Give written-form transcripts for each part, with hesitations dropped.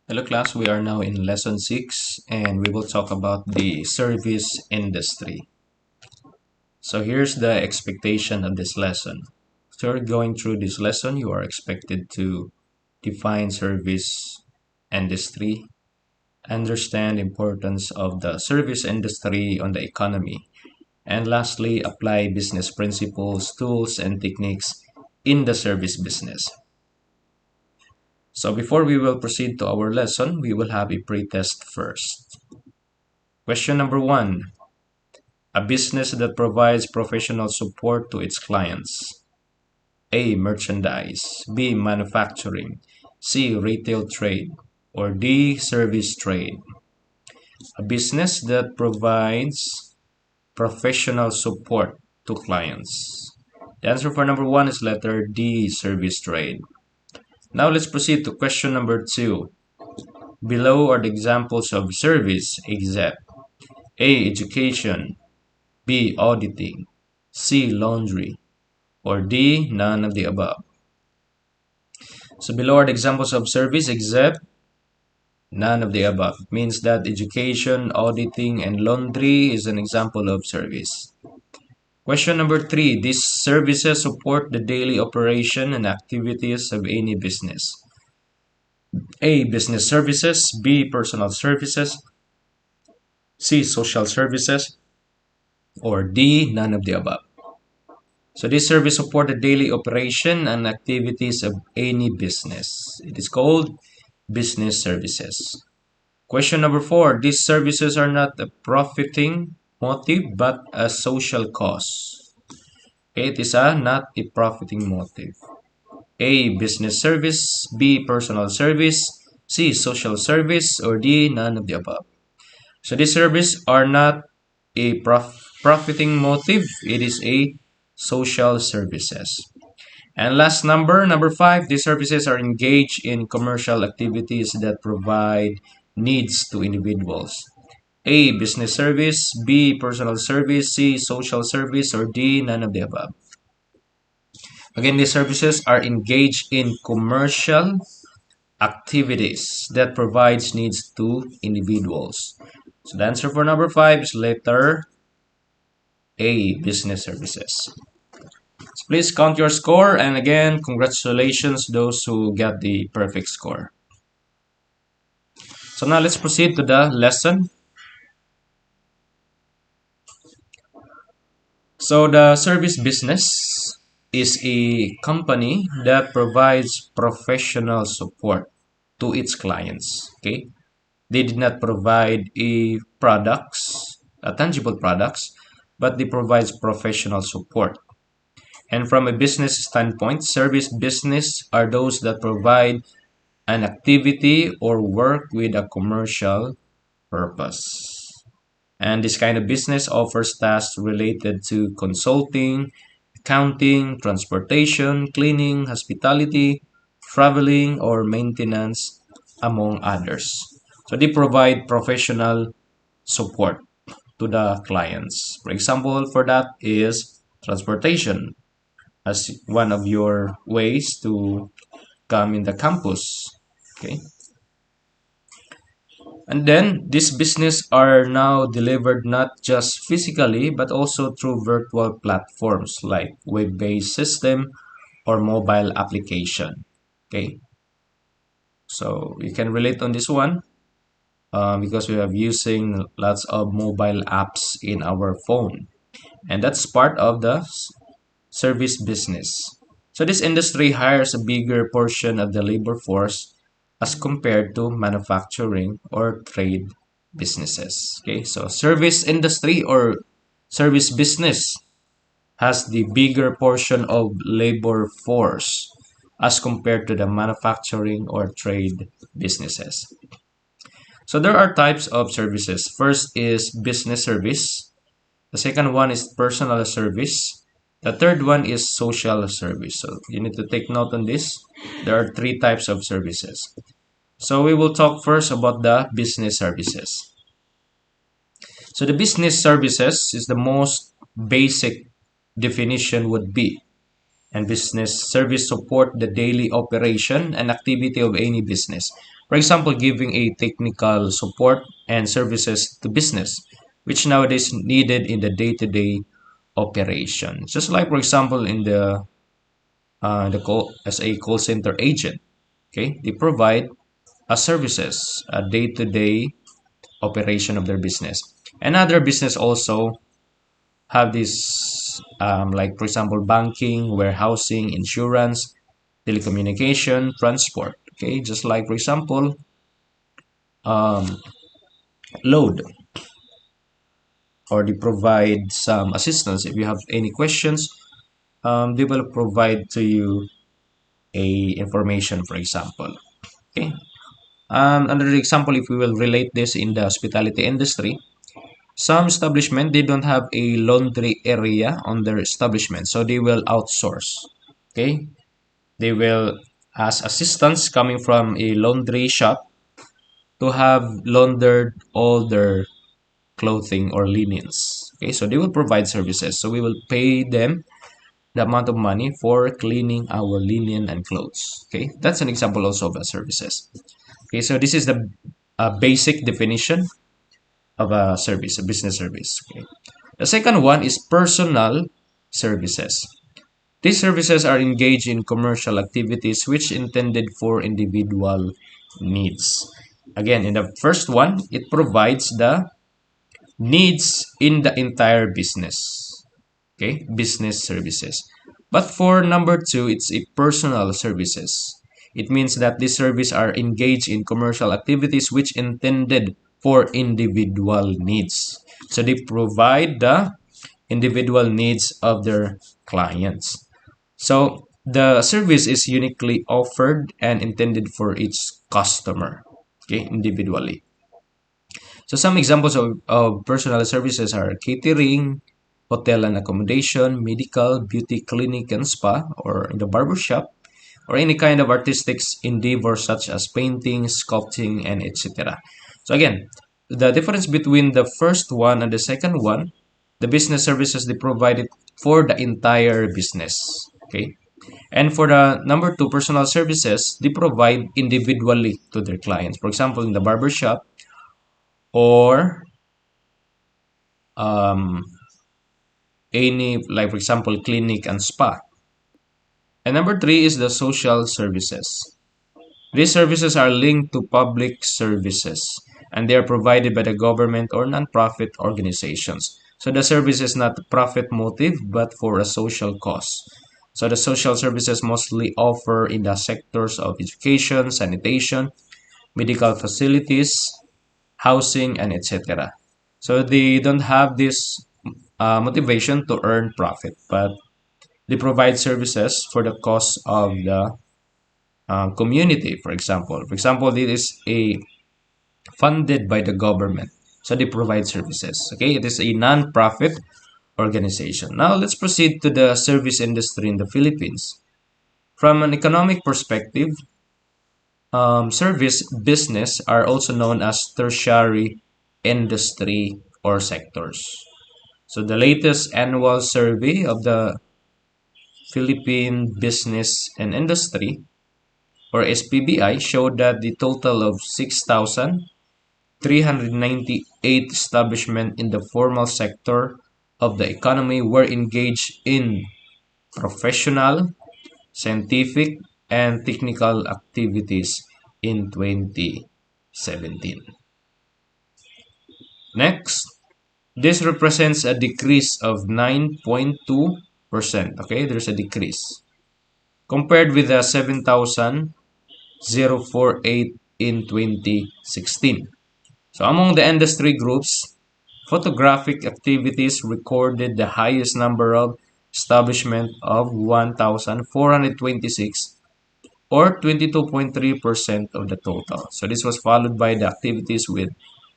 Hello class, we are now in lesson 6 and we will talk about the service industry. So here's the expectation of this lesson. So you're going through this lesson, you are expected to define service industry, understand the importance of the service industry on the economy, and lastly, apply business principles, tools, and techniques in the service business. So before we will proceed to our lesson, we will have a pre-test first. Question number 1. A business that provides professional support to its clients. A. Merchandise. B. Manufacturing. C. Retail trade. Or D. Service trade. A business that provides professional support to clients. The answer for number 1 is letter D. Service trade. Now let's proceed to question number 2. Below are the examples of service except A. Education. B. Auditing. C. Laundry. Or D. None of the above. So below are the examples of service except none of the above. It means that education, auditing, and laundry is an example of service. Question number 3. These services support the daily operation and activities of any business. A. Business services. B. Personal services. C. Social services. Or D. None of the above. So this service support the daily operation and activities of any business. It is called business services. Question number 4. These services are not a profiting motive but a social cause. Okay, it is not a profiting motive. A. Business service. B. Personal service. C. Social service. Or D. None of the above. So these services are not a profiting motive. It is a social services. And last number 5, these services are engaged in commercial activities that provide needs to individuals. A. Business service. B. Personal service. C. Social service. Or D. None of the above. Again, these services are engaged in commercial activities that provides needs to individuals. So the answer for number 5 is letter A. Business services. So please count your score, and again, congratulations those who got the perfect score. So now let's proceed to the lesson. So the service business is a company that provides professional support to its clients. Okay, they did not provide tangible products, but they provide professional support. And from a business standpoint, service business are those that provide an activity or work with a commercial purpose. And this kind of business offers tasks related to consulting, accounting, transportation, cleaning, hospitality, traveling, or maintenance, among others. So they provide professional support to the clients. For example, for that is transportation as one of your ways to come in the campus. Okay. And then these business are now delivered not just physically but also through virtual platforms like web-based system or mobile application. Okay. So you can relate on this one because we have using lots of mobile apps in our phone, and that's part of the service business. So this industry hires a bigger portion of the labor force as compared to manufacturing or trade businesses. Okay, so service industry or service business has the bigger portion of labor force as compared to the manufacturing or trade businesses. So there are types of services. First is business service. The second one is personal service. The third one is social service. So you need to take note on this. There are 3 types of services. So we will talk first about the business services. So the business services is the most basic definition would be and business service support the daily operation and activity of any business. For example, giving a technical support and services to business, which nowadays needed in the day-to-day operation. Just like, for example, in the call as a call center agent, okay, they provide a services, a day-to-day operation of their business. And other business also have this, like for example, banking, warehousing, insurance, telecommunication, transport. Okay, just like for example, um, load, or they provide some assistance if you have any questions. They will provide to you a information, for example. Okay. Another example, if we will relate this in the hospitality industry, some establishment they don't have a laundry area on their establishment, so they will outsource. Okay, they will ask assistants coming from a laundry shop to have laundered all their clothing or linens. Okay, so they will provide services. So we will pay them the amount of money for cleaning our linen and clothes. Okay, that's an example also of a services. Okay, so this is the basic definition of a service, a business service. Okay, the second one is personal services. These services are engaged in commercial activities which intended for individual needs. Again, in the first one, it provides the needs in the entire business. Okay, business services. But for number two, it's a personal services. It means that these services are engaged in commercial activities which intended for individual needs. So they provide the individual needs of their clients. So the service is uniquely offered and intended for each customer, okay, individually. So some examples of personal services are catering, hotel and accommodation, medical, beauty clinic and spa, or in the barber shop, or any kind of artistic endeavor such as painting, sculpting, and etc. So again, the difference between the first one and the second one, the business services they provided for the entire business. Okay. And for the number two, personal services, they provide individually to their clients. For example, in the barber shop or um, any, like for example, clinic and spa. And number three is the social services. These services are linked to public services and they are provided by the government or non-profit organizations. So the service is not profit motive but for a social cause. So the social services mostly offer in the sectors of education, sanitation, medical facilities, housing, and etc. So they don't have this motivation to earn profit, but they provide services for the cause of the community, for example. For example, it is a funded by the government. So they provide services. Okay, it is a non-profit organization. Now let's proceed to the service industry in the Philippines. From an economic perspective, service business are also known as tertiary industry or sectors. So the latest annual survey of the Philippine Business and Industry or SPBI showed that the total of 6,398 establishments in the formal sector of the economy were engaged in professional, scientific, and technical activities in 2017. Next, this represents a decrease of 9.2%. Okay, there's a decrease compared with the 7,048 in 2016. So among the industry groups, photographic activities recorded the highest number of establishment of 1,426 or 22.3% of the total. So this was followed by the activities with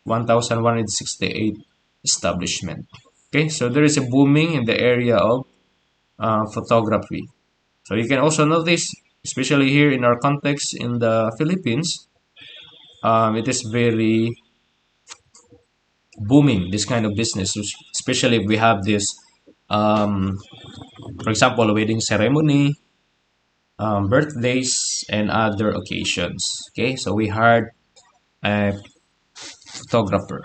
1,168 establishment. Okay, so there is a booming in the area of photography. So you can also notice, especially here in our context in the Philippines, it is very booming, this kind of business, especially if we have this um, for example, wedding ceremony, birthdays, and other occasions. Okay, so we hired a photographer.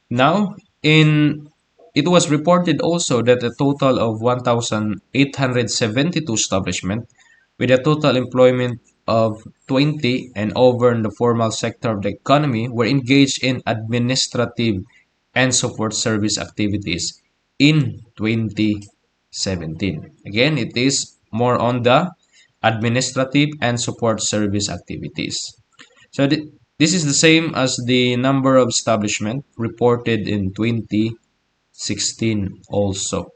Now, in it was reported also that a total of 1,872 establishments with a total employment of 20 and over in the formal sector of the economy were engaged in administrative and support service activities in 2017. Again, it is more on the administrative and support service activities. So this is the same as the number of establishment reported in 2016 also.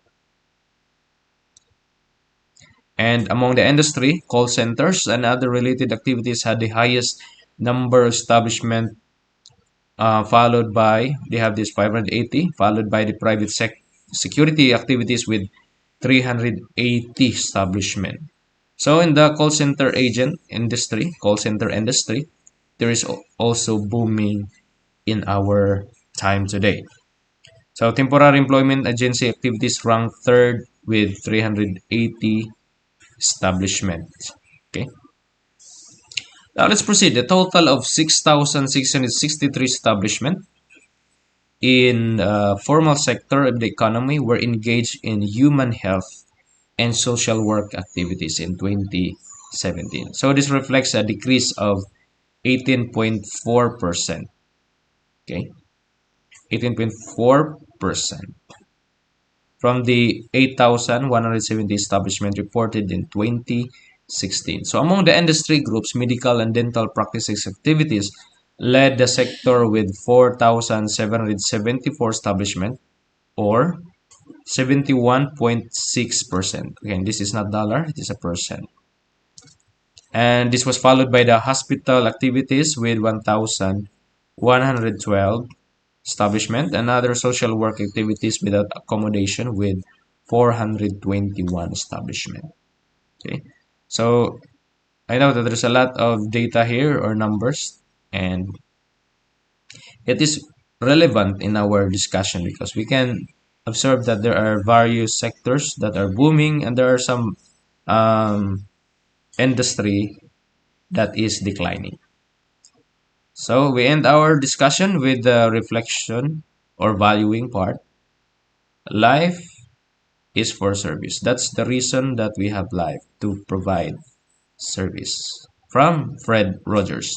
And among the industry, call centers and other related activities had the highest number of establishment, followed by, they have this 580, followed by the private security activities with 380 establishment. So in the call center industry, there is also booming in our time today. So temporary employment agency activities rank third with 380 establishments. Okay. Now let's proceed. The total of 6,663 establishments in formal sector of the economy were engaged in human health and social work activities in 2017. So this reflects a decrease of 18.4%. Okay, 18.4% from the 8,170 establishment reported in 2016. So among the industry groups, medical and dental practices activities led the sector with 4,774 establishment, or 71.6%. Again, this is not dollar, it is a percent. And this was followed by the hospital activities with 1,112 establishment, and other social work activities without accommodation with 421 establishment. Okay, so I know that there's a lot of data here or numbers, and it is relevant in our discussion because we can observe that there are various sectors that are booming and there are some industry that is declining. So we end our discussion with the reflection or valuing part. Life is for service. That's the reason that we have life, to provide service. From Fred Rogers.